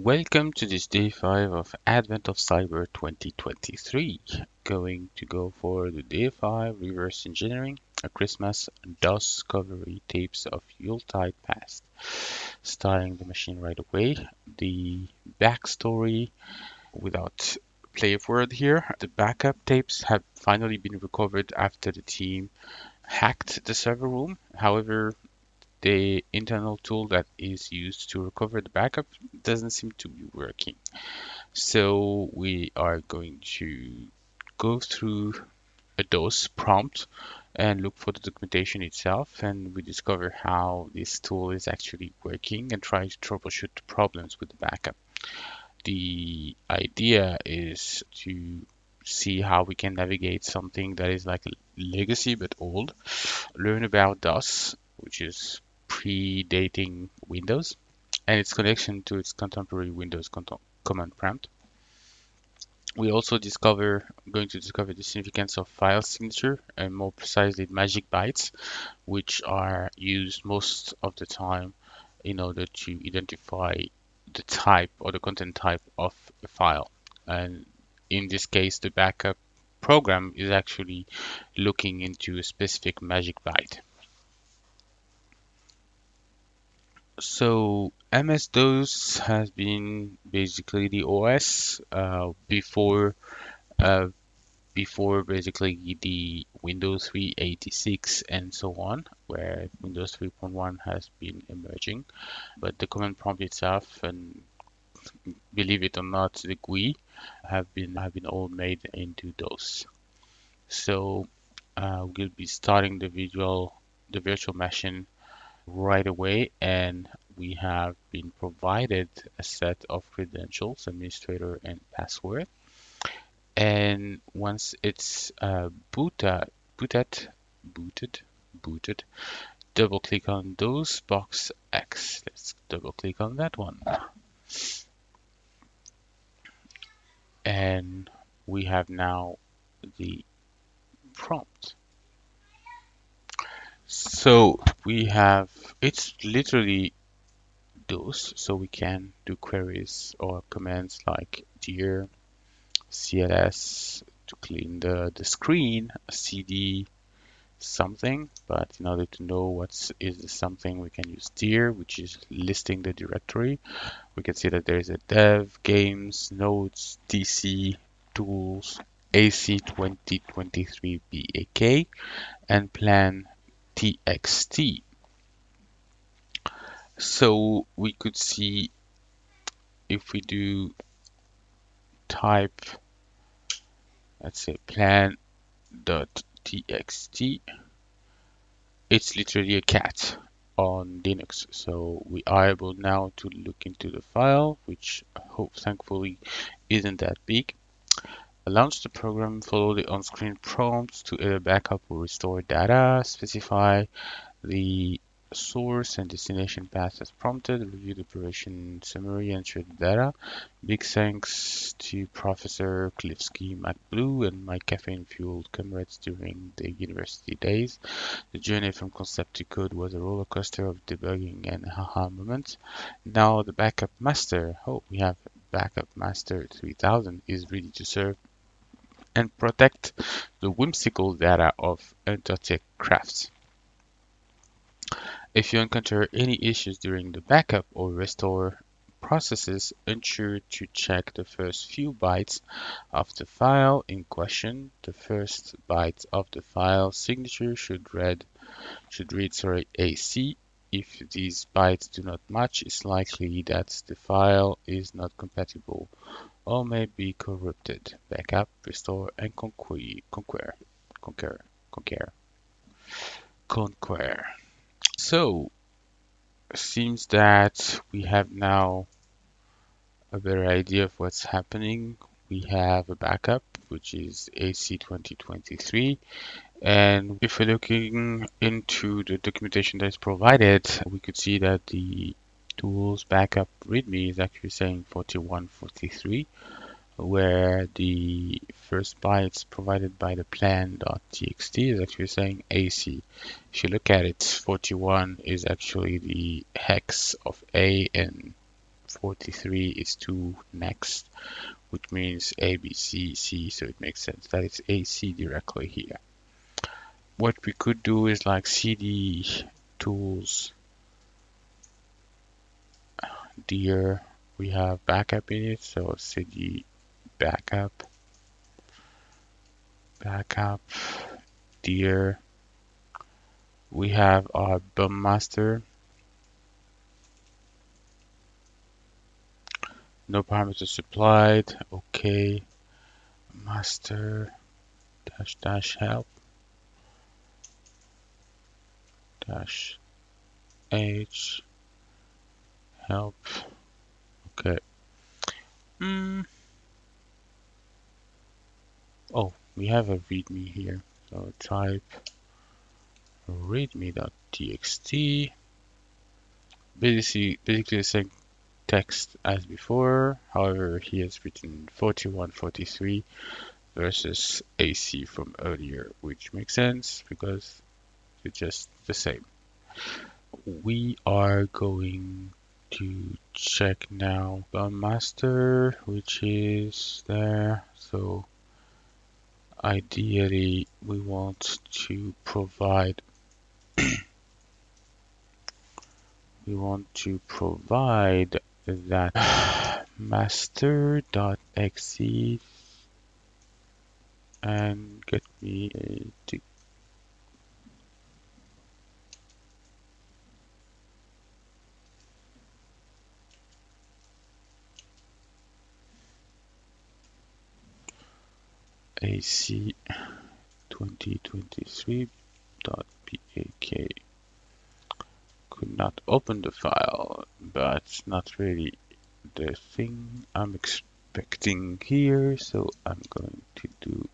Welcome to this day 5 of Advent of Cyber 2023. Going to go for the day 5 reverse engineering, a Christmas DOS discovery tapes of Yuletide past. Starting the machine right away. The backstory without play of word here. The backup tapes have finally been recovered after the team hacked the server room. However, the internal tool that is used to recover the backup doesn't seem to be working. So we are going to go through a DOS prompt and look for the documentation itself, and we discover how this tool is actually working and try to troubleshoot the problems with the backup. The idea is to see how we can navigate something that is like a legacy but old, learn about DOS, which is predating Windows, and its connection to its contemporary Windows command prompt. We also going to discover the significance of file signature, and more precisely magic bytes, which are used most of the time in order to identify the type or the content type of a file. And in this case, the backup program is actually looking into a specific magic byte. So MS-DOS has been basically the OS uh, before basically the Windows 386 and so on, where Windows 3.1 has been emerging. But the command prompt itself, and believe it or not, the GUI have been all made into DOS. So we'll be starting the virtual machine right away, and we have been provided a set of credentials, administrator and password. And once it's booted, double click on those box X. Let's double click on that one. And we have now the prompt. So it's literally those, so we can do queries or commands like dir cls to clean the screen, cd something, but in order to know what is the something, we can use dir, which is listing the directory. We can see that there is a dev, games, nodes, dc, tools, ac 2023 bak, and plan txt. So we could see if we do type, let's say plan.txt, it's literally a cat on Linux. So we are able now to look into the file, which I hope thankfully isn't that big. Launch the program, follow the on-screen prompts to either backup or restore data, specify the source and destination path as prompted, review the operation summary, and share the data. Big thanks to Professor Klifsky, MacBlue, and my caffeine-fueled comrades during the university days. The journey from concept to code was a roller coaster of debugging and haha moments. Now the backup master, we have backup master 3000, is ready to serve and protect the whimsical data of Entertech Crafts. If you encounter any issues during the backup or restore processes, ensure to check the first few bytes of the file in question. The first byte of the file signature should read AC. If these bytes do not match, it's likely that the file is not compatible or may be corrupted. Backup, restore, and conquer. So, seems that we have now a better idea of what's happening. We have a backup, which is AC 2023. And if we're looking into the documentation that's provided, we could see that the tools backup README is actually saying 4143, where the first bytes provided by the plan.txt is actually saying AC. If you look at it, 41 is actually the hex of A, and 43 is 2 next, which means A, B, C, C, so it makes sense that it's AC directly here. What we could do is like cd tools dir, we have backup in it, so cd backup dir, we have our bum master, no parameters supplied, okay, master dash dash help dash h help, okay. Oh, we have a readme here, so type readme.txt, basically the same text as before, however he has written 4143 versus AC from earlier, which makes sense because it's just the same. We are going to check now the master, which is there, so ideally we want to provide that master.exe and get me to AC 2023.pak. Could not open the file, but it's not really the thing I'm expecting here, so I'm going to do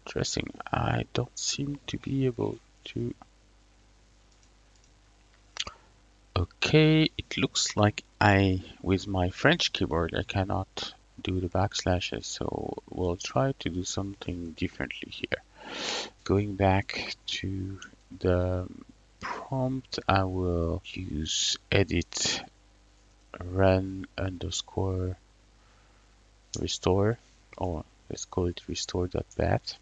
interesting. I don't seem to be able to. Okay, it looks like with my French keyboard, I cannot do the backslashes, so we'll try to do something differently here. Going back to the prompt, I will use edit run underscore restore, or let's call it restore.bat,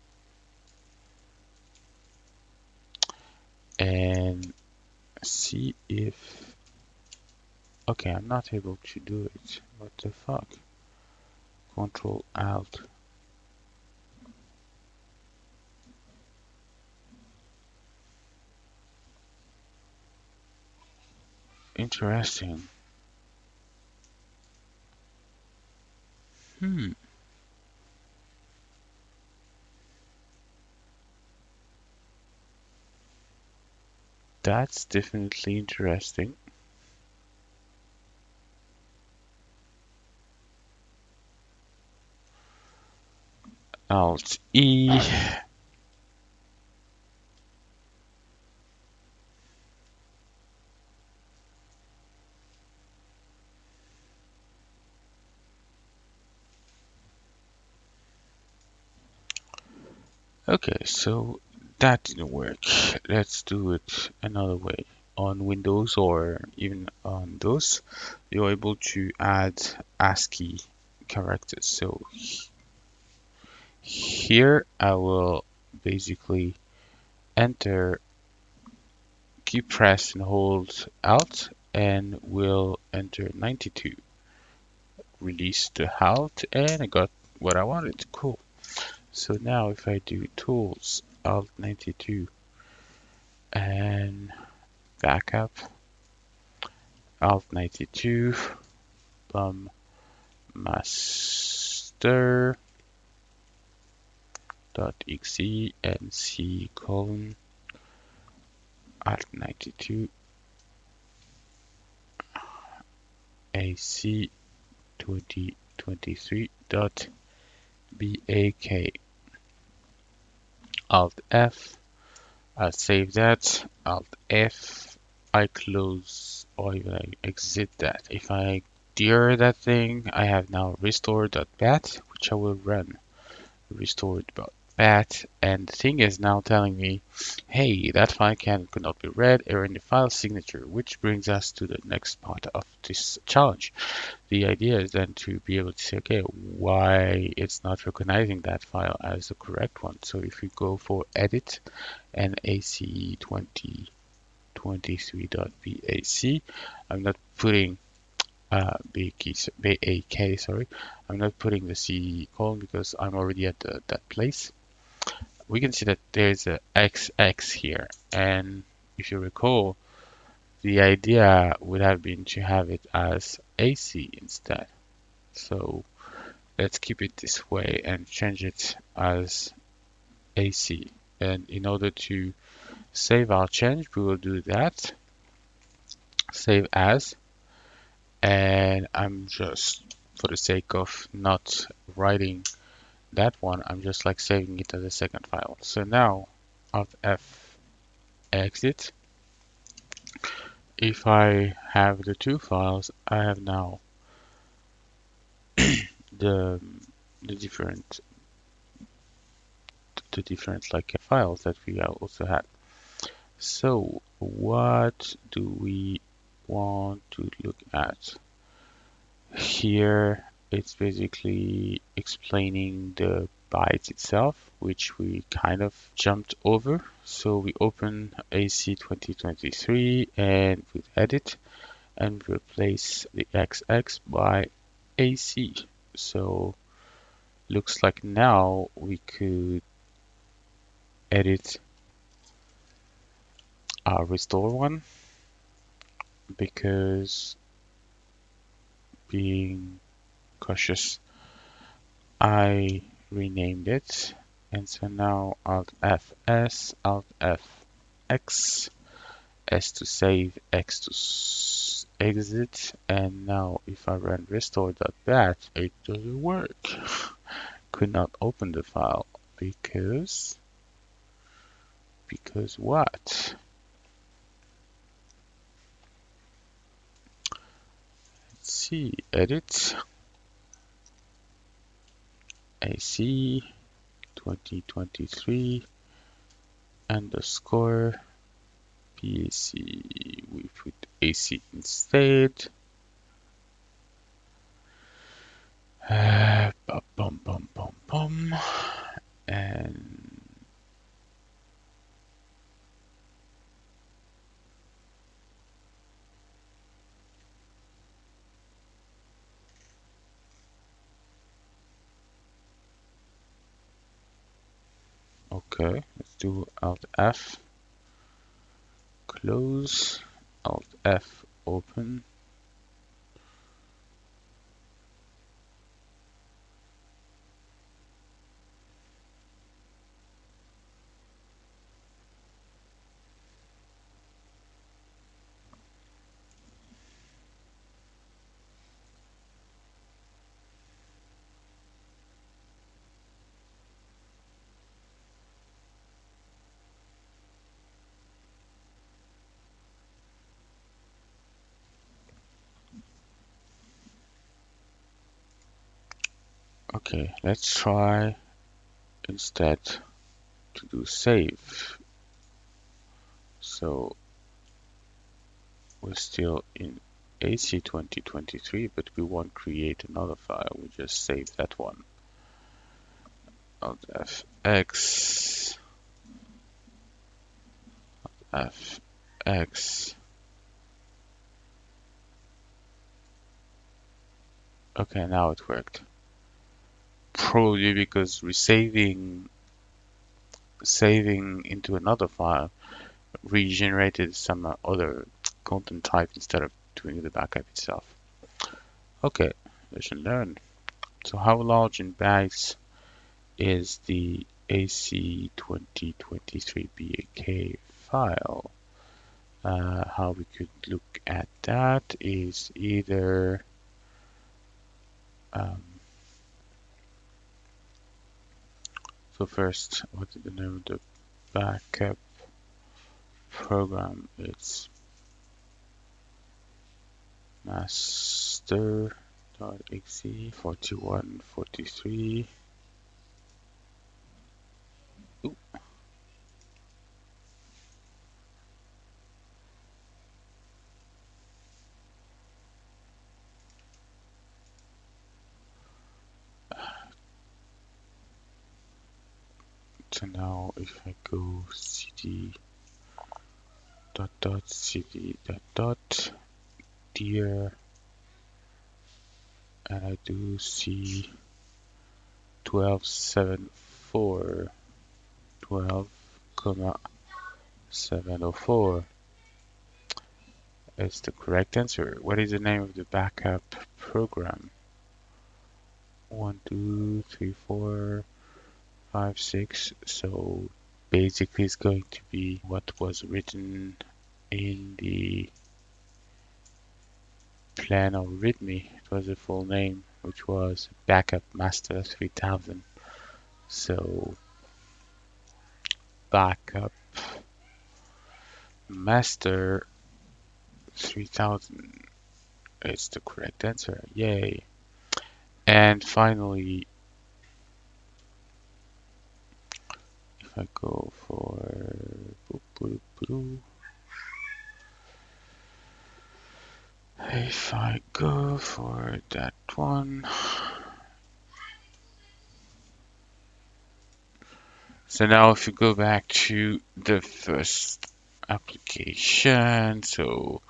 and see if, okay, I'm not able to do it. What the fuck? Control Alt. Interesting. That's definitely interesting. Alt E. Okay, so that didn't work. Let's do it another way. On Windows or even on DOS, you're able to add ASCII characters. So here I will basically enter, keep press and hold Alt, and we'll enter 92. Release the Alt, and I got what I wanted. Cool. So now if I do Tools, Alt 92, and Backup, Alt 92, master.exe and C colon Alt 92 AC 2023.bak, Alt F, I'll save that, Alt F, I close or even I exit that. If I dir that thing, I have now restore.bat, which I will run. Restored.bat. bat, and the thing is now telling me, hey, that file could not be read, error in the file signature, which brings us to the next part of this challenge. The idea is then to be able to say, okay, why it's not recognizing that file as the correct one. So if we go for edit and AC2023.bac, I'm not putting BAK, sorry. I'm not putting the C colon because I'm already at that place. We can see that there's a XX here, and if you recall, the idea would have been to have it as AC instead. So let's keep it this way and change it as AC. And in order to save our change, we will do that, save as, and I'm just, for the sake of not writing that one, I'm just like saving it as a second file. So now Alt F exit. If I have the two files, I have now the the different like files that we also had. So what do we want to look at? Here it's basically explaining the bytes itself, which we kind of jumped over. So we open AC 2023 and we edit and replace the XX by AC. So looks like now we could edit our restore one, because being cautious, I renamed it. And so now Alt Fs, Alt Fx, S to save, X to exit. And now if I run restore.bat, it doesn't work. Could not open the file because what? Let's see, edit AC 2023 underscore BAC. We put AC instead. Bum, bum, bum, bum. And okay, let's do Alt F, close, Alt F, open. Okay, let's try instead to do save. So we're still in AC 2023, but we won't create another file. We just save that one. Alt Fx, Fx. Okay, now it worked. Probably because saving into another file regenerated some other content type instead of doing the backup itself. Okay, lesson learned. So how large in bytes is the AC 2023 BAK file? How we could look at that is either so first, what is the name of the backup program? It's master.exe 4143. Ooh, so now if I go cd dot dot cd dot dot dear, and I do see 1274, 12 comma 704 is the correct answer. What is the name of the backup program? 1, 2, 3, 4, 5, 6. So basically it's going to be what was written in the plan of README. It was the full name, which was Backup Master 3000. So Backup Master 3000 is the correct answer. Yay. And finally, if I go for if I go for that one. So now if you go back to the first application, so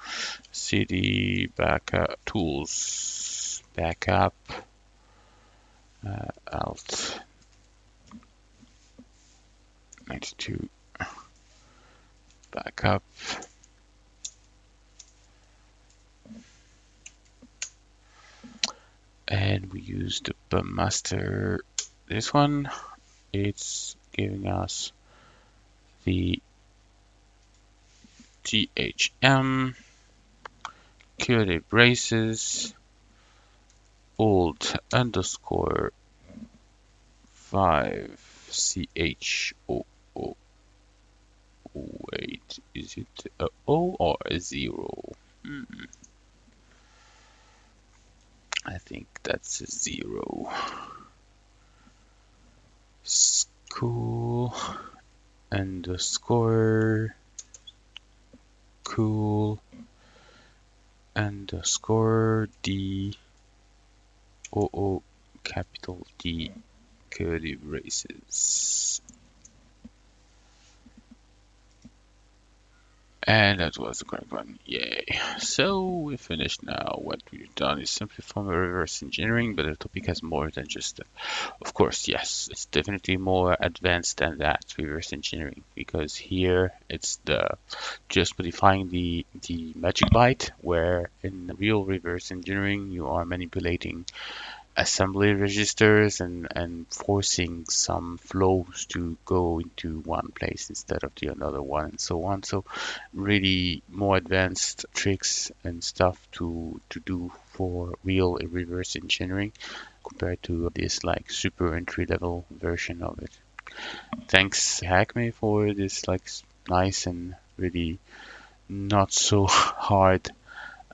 cd backup tools backup alt 92 backup, and we use the bum master. This one, it's giving us the THM curly braces old underscore 5 CHO. Wait, is it a O or a 0? I think that's a 0. School underscore cool underscore D O capital D curly braces. And that was the correct one. Yay. So we finished now. What we've done is simply from a reverse engineering, but the topic has more than just that. Of course, yes, it's definitely more advanced than that reverse engineering, because here it's the just modifying the magic byte, where in real reverse engineering you are manipulating assembly registers and forcing some flows to go into one place instead of the another one, and so on. So really more advanced tricks and stuff to do for real reverse engineering compared to this like super entry level version of it. Thanks Hackme for this like nice and really not so hard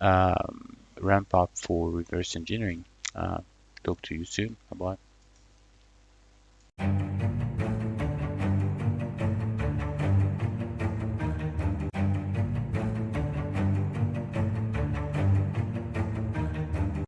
ramp up for reverse engineering. Uh, Talk to you soon. Bye bye.